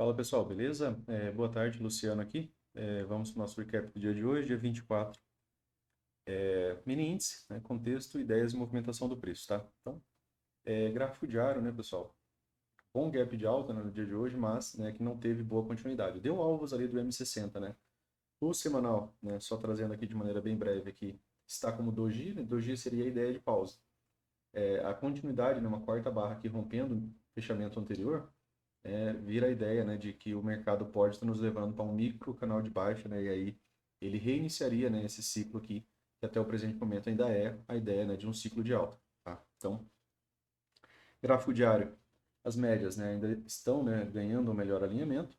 Fala pessoal, beleza? Boa tarde, Luciano aqui. Vamos para o nosso recap do dia de hoje, dia 24. Mini índice, né, contexto, ideias e movimentação do preço, tá? Então, gráfico diário, né, pessoal? Bom gap de alta, né, no dia de hoje, mas né, que não teve boa continuidade. Deu alvos ali do M60, né? O semanal, né, só trazendo aqui de maneira bem breve aqui, está como doji, né? Doji seria a ideia de pausa. A continuidade, né, uma quarta barra aqui rompendo o fechamento anterior, vira a ideia, né, de que o mercado pode estar nos levando para um micro canal de baixa, né, e aí ele reiniciaria, né, esse ciclo aqui, que até o presente momento ainda é a ideia, né, de um ciclo de alta. Tá? Então, gráfico diário, as médias, né, ainda estão, né, ganhando um melhor alinhamento.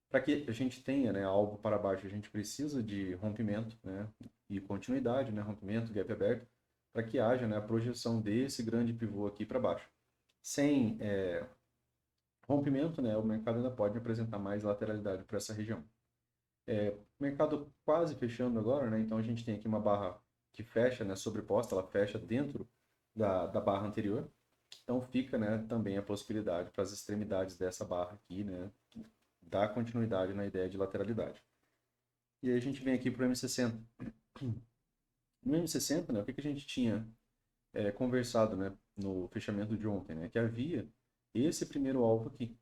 Para que a gente tenha, né, algo para baixo, a gente precisa de rompimento, né, e continuidade, né, rompimento, gap aberto, para que haja, né, a projeção desse grande pivô aqui para baixo. Sem rompimento, né, o mercado ainda pode apresentar mais lateralidade para essa região. Mercado quase fechando agora, né, então a gente tem aqui uma barra que fecha, né, sobreposta, ela fecha dentro da barra anterior. Então fica, né, também a possibilidade para as extremidades dessa barra aqui, né, dar continuidade na ideia de lateralidade. E aí a gente vem aqui para o M60. No M60, né, o que que a gente tinha conversado, né, no fechamento de ontem, né, que havia esse primeiro alvo aqui,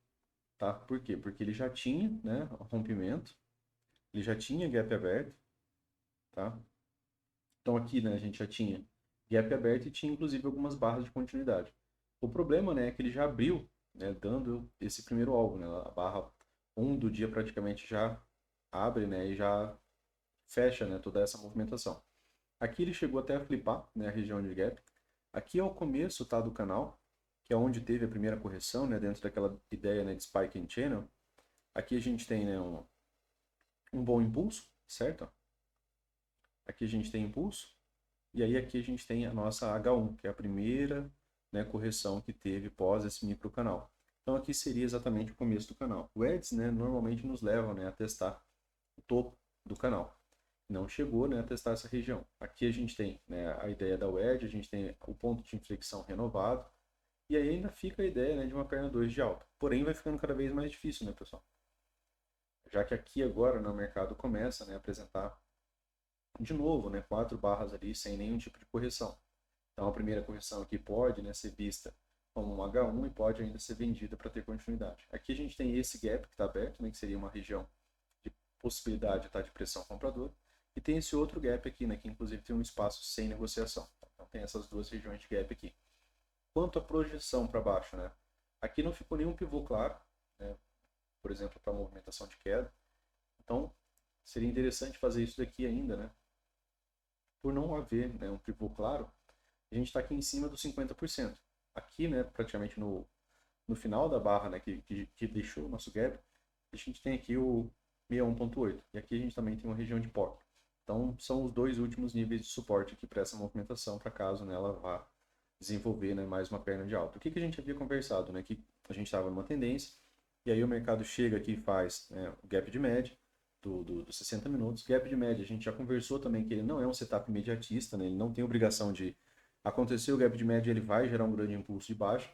tá? Por quê? Porque ele já tinha, né, rompimento, ele já tinha gap aberto, tá? Então aqui, né, a gente já tinha gap aberto e tinha inclusive algumas barras de continuidade. O problema, né, é que ele já abriu, né, dando esse primeiro alvo, né, a barra 1 do dia praticamente já abre, né, e já fecha, né, toda essa movimentação. Aqui ele chegou até a flipar, né, a região de gap. Aqui é o começo, tá, do canal, que é onde teve a primeira correção, né, dentro daquela ideia, né, de spike in channel. Aqui a gente tem, né, um bom impulso, certo? Aqui a gente tem impulso. E aí aqui a gente tem a nossa H1, que é a primeira, né, correção que teve pós esse microcanal. Então aqui seria exatamente o começo do canal. O Eds, né, normalmente nos levam, né, a testar o topo do canal. Não chegou, né, a testar essa região. Aqui a gente tem, né, a ideia da wedge, a gente tem o ponto de inflexão renovado, e aí ainda fica a ideia, né, de uma perna 2 de alta. Porém vai ficando cada vez mais difícil, né, pessoal? Já que aqui agora, né, o mercado começa, né, a apresentar de novo, né, quatro barras ali sem nenhum tipo de correção. Então a primeira correção aqui pode, né, ser vista como um H1 e pode ainda ser vendida para ter continuidade. Aqui a gente tem esse gap que está aberto, né, que seria uma região de possibilidade de pressão compradora, e tem esse outro gap aqui, né, que inclusive tem um espaço sem negociação. Então tem essas duas regiões de gap aqui. Quanto à projeção para baixo, né, aqui não ficou nenhum pivô claro, né, por exemplo, para movimentação de queda. Então seria interessante fazer isso daqui ainda, né, por não haver, né, um pivô claro, a gente está aqui em cima dos 50%. Aqui, né, praticamente no final da barra, né, que deixou o nosso gap, a gente tem aqui o 61.8. E aqui a gente também tem uma região de POC. Então, são os dois últimos níveis de suporte aqui para essa movimentação, para caso, né, ela vá desenvolver, né, mais uma perna de alta. O que a gente havia conversado? Né, que a gente estava numa tendência, e aí o mercado chega aqui e faz, né, o gap de média dos 60 minutos. Gap de média, a gente já conversou também que ele não é um setup imediatista, né, ele não tem obrigação de acontecer o gap de média, ele vai gerar um grande impulso de baixa.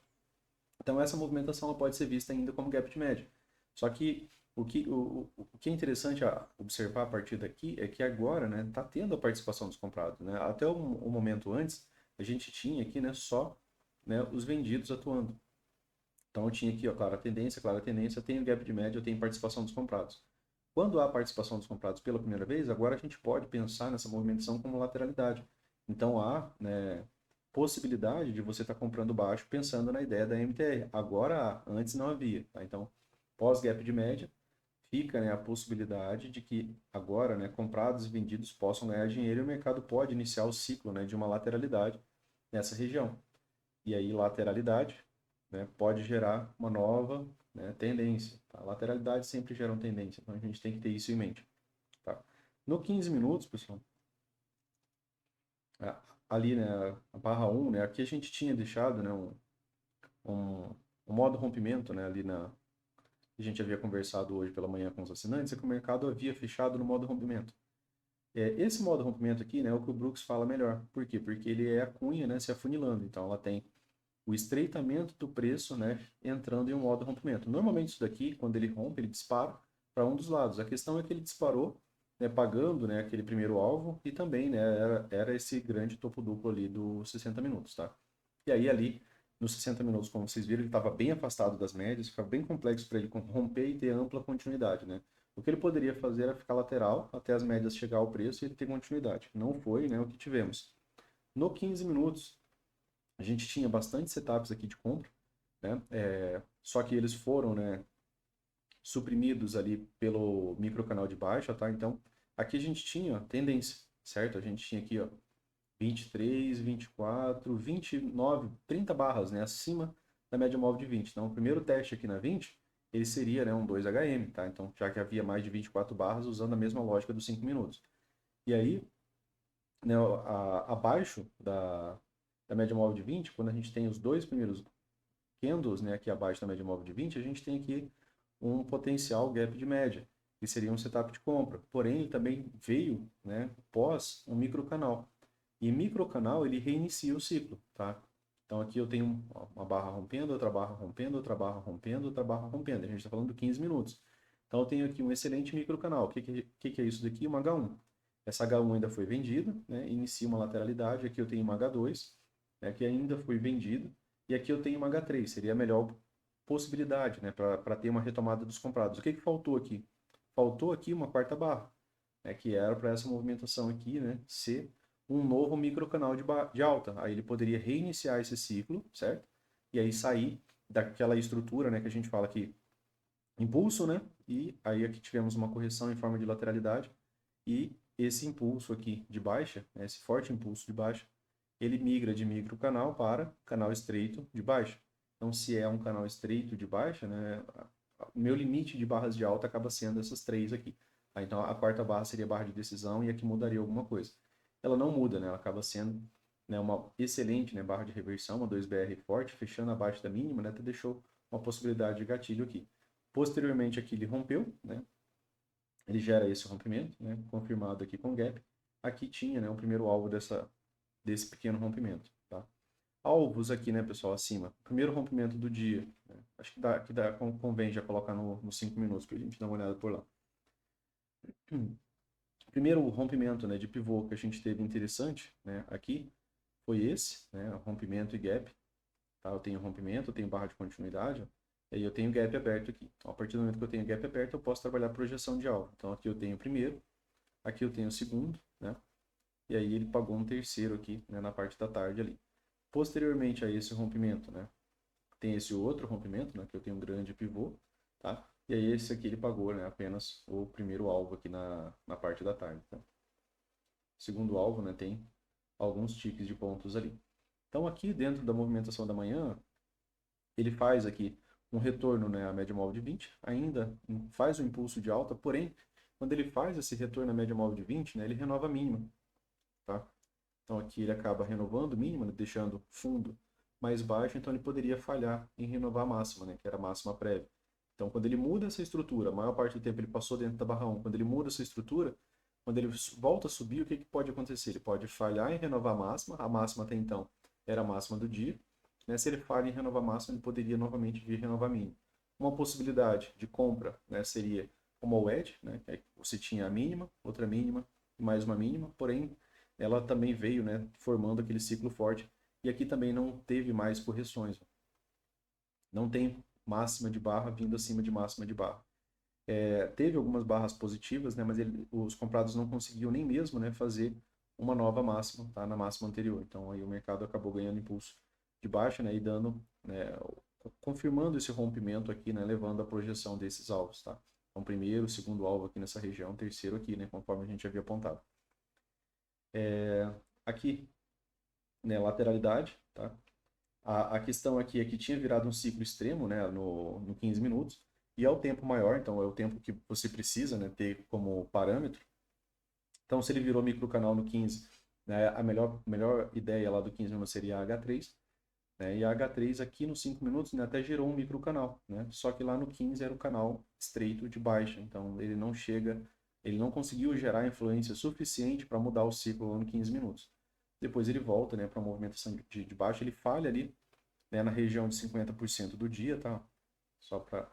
Então essa movimentação ela pode ser vista ainda como gap de média. Só que o que é interessante a observar a partir daqui é que agora está, né, tá tendo a participação dos comprados. Né? Até o momento antes, a gente tinha aqui, né, só, né, os vendidos atuando. Então eu tinha aqui, ó, clara tendência, eu tenho gap de média, eu tenho participação dos comprados. Quando há participação dos comprados pela primeira vez, agora a gente pode pensar nessa movimentação como lateralidade. Então há, né, possibilidade de você estar comprando baixo pensando na ideia da MTR. Agora há, antes não havia. Tá? Então, pós-gap de média, fica, né, a possibilidade de que agora, né, comprados e vendidos possam ganhar dinheiro e o mercado pode iniciar o ciclo, né, de uma lateralidade nessa região. E aí, lateralidade, né, pode gerar uma nova, né, tendência. Tá? Lateralidade sempre gera uma tendência, então a gente tem que ter isso em mente. Tá? No 15 minutos, pessoal, ali, né, a barra 1, né, aqui a gente tinha deixado, né, um, um modo rompimento, né, ali na... A gente havia conversado hoje pela manhã com os assinantes, é que o mercado havia fechado no modo rompimento. Esse modo rompimento aqui, né, é o que o Brooks fala melhor. Por quê? Porque ele é a cunha, né, se afunilando. Então ela tem o estreitamento do preço, né, entrando em um modo rompimento. Normalmente isso daqui, quando ele rompe, ele dispara para um dos lados. A questão é que ele disparou, né, pagando, né, aquele primeiro alvo e também, né, era esse grande topo duplo ali dos 60 minutos, tá? E aí ali, nos 60 minutos, como vocês viram, ele estava bem afastado das médias, ficava bem complexo para ele romper e ter ampla continuidade, né? O que ele poderia fazer era ficar lateral até as médias chegar ao preço e ele ter continuidade. Não foi, né, o que tivemos. No 15 minutos, a gente tinha bastante setups aqui de compra, né? Só que eles foram, né, suprimidos ali pelo microcanal de baixa, tá? Então, aqui a gente tinha tendência, certo? A gente tinha aqui, ó, 23, 24, 29, 30 barras, né, acima da média móvel de 20. Então, o primeiro teste aqui na 20, ele seria, né, um 2HM, tá? Então, já que havia mais de 24 barras usando a mesma lógica dos 5 minutos. E aí, né, abaixo da média móvel de 20, quando a gente tem os dois primeiros candles, né, aqui abaixo da média móvel de 20, a gente tem aqui um potencial gap de média, que seria um setup de compra. Porém, ele também veio, né, pós um microcanal. E microcanal, ele reinicia o ciclo, tá? Então aqui eu tenho uma barra rompendo, outra barra rompendo, outra barra rompendo, outra barra rompendo. A gente está falando de 15 minutos. Então eu tenho aqui um excelente microcanal. O que é isso daqui? Uma H1. Essa H1 ainda foi vendida, né? Inicia uma lateralidade. Aqui eu tenho uma H2, né, que ainda foi vendida. E aqui eu tenho uma H3. Seria a melhor possibilidade, né, para ter uma retomada dos comprados. O que faltou aqui? Faltou aqui uma quarta barra, né, que era para essa movimentação aqui, né, ser um novo microcanal de alta. Aí ele poderia reiniciar esse ciclo, certo? E aí sair daquela estrutura, né, que a gente fala aqui, impulso, né? E aí aqui tivemos uma correção em forma de lateralidade e esse impulso aqui de baixa, né, esse forte impulso de baixa, ele migra de microcanal para canal estreito de baixa. Então, se é um canal estreito de baixa, né, o meu limite de barras de alta acaba sendo essas três aqui. Tá? Então, a quarta barra seria barra de decisão e aqui mudaria alguma coisa. Ela não muda, né? Ela acaba sendo, né, uma excelente, né, barra de reversão, uma 2BR forte, fechando abaixo da mínima, né, até deixou uma possibilidade de gatilho aqui. Posteriormente, aqui ele rompeu, né? Ele gera esse rompimento, né, confirmado aqui com gap. Aqui tinha, né, o primeiro alvo desse pequeno rompimento, tá? Alvos aqui, né, pessoal, acima. Primeiro rompimento do dia, né? Acho que convém já colocar nos 5 minutos para a gente dar uma olhada por lá. Primeiro rompimento, né, de pivô que a gente teve interessante, né, aqui foi esse, né, rompimento e gap. Tá? Eu tenho rompimento, eu tenho barra de continuidade, ó, e aí eu tenho gap aberto aqui. Então, a partir do momento que eu tenho gap aberto, eu posso trabalhar projeção de alvo. Então, aqui eu tenho o primeiro, aqui eu tenho o segundo, né, e aí ele pagou um terceiro aqui, né, na parte da tarde ali. Posteriormente a esse rompimento, né, tem esse outro rompimento, né, que eu tenho um grande pivô, tá? E aí esse aqui ele pagou, né, apenas o primeiro alvo aqui na parte da tarde, tá? Segundo alvo, né, tem alguns ticks de pontos ali. Então aqui dentro da movimentação da manhã, ele faz aqui um retorno, né, à média móvel de 20, ainda faz um impulso de alta, porém, quando ele faz esse retorno à média móvel de 20, né, ele renova a mínima, tá? Então aqui ele acaba renovando o mínimo, né, deixando fundo mais baixo, então ele poderia falhar em renovar a máxima, né, que era a máxima prévia. Então quando ele muda essa estrutura, a maior parte do tempo ele passou dentro da barra 1, quando ele muda essa estrutura, quando ele volta a subir, o que, que pode acontecer? Ele pode falhar em renovar a máxima até então era a máxima do dia, né? Se ele falha em renovar a máxima, ele poderia novamente vir renovar a mínima. Uma possibilidade de compra, né, seria uma wedge, né, que você tinha a mínima, outra mínima e mais uma mínima, porém ela também veio, né, formando aquele ciclo forte. E aqui também não teve mais correções. Não tem máxima de barra vindo acima de máxima de barra. Teve algumas barras positivas, né, mas os comprados não conseguiam nem mesmo, né, fazer uma nova máxima, tá, na máxima anterior. Então aí o mercado acabou ganhando impulso de baixa, né, e dando, né, confirmando esse rompimento aqui, né, levando a projeção desses alvos, tá? Então primeiro, segundo alvo aqui nessa região, terceiro aqui, né, conforme a gente havia apontado. Aqui, né, lateralidade, tá? A questão aqui é que tinha virado um ciclo extremo, né, no 15 minutos, e é o tempo maior, então é o tempo que você precisa, né, ter como parâmetro. Então, se ele virou microcanal no 15, né, a melhor ideia lá do 15 minutos seria a H3, né, e a H3 aqui nos 5 minutos, né, até gerou um microcanal, né, só que lá no 15 era o canal estreito de baixa, então ele não conseguiu gerar influência suficiente para mudar o ciclo lá no 15 minutos. Depois ele volta, né, para a movimentação de baixa, ele falha ali né, na região de 50% do dia, tá? Só para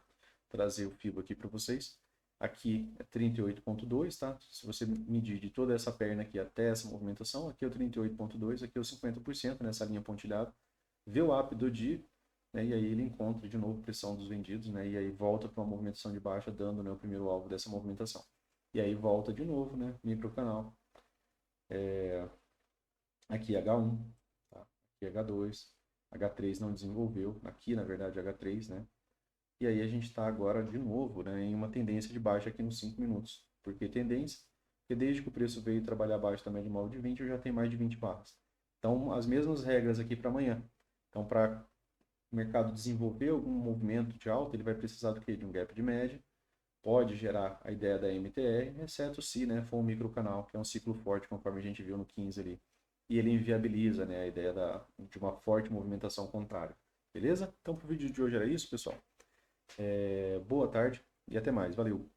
trazer o FIBO aqui para vocês. Aqui é 38,2, tá? Se você medir de toda essa perna aqui até essa movimentação, aqui é o 38,2, aqui é o 50% nessa linha pontilhada. Vê o app do dia, né, e aí ele encontra de novo pressão dos vendidos, né, e aí volta para uma movimentação de baixa, dando, né, o primeiro alvo dessa movimentação. E aí volta de novo, né, microcanal. Aqui H1, tá? Aqui H2, H3 não desenvolveu, aqui na verdade H3, né? E aí a gente está agora de novo, né, em uma tendência de baixa aqui nos 5 minutos. Por que tendência? Porque desde que o preço veio trabalhar abaixo da média móvel de 20, eu já tenho mais de 20 barras. Então, as mesmas regras aqui para amanhã. Então, para o mercado desenvolver algum movimento de alta, ele vai precisar do quê? De um gap de média. Pode gerar a ideia da MTR, exceto se, né, for um microcanal, que é um ciclo forte, conforme a gente viu no 15 ali. E ele inviabiliza, né, a ideia de uma forte movimentação contrária. Beleza? Então, para o vídeo de hoje era isso, pessoal. Boa tarde e até mais. Valeu!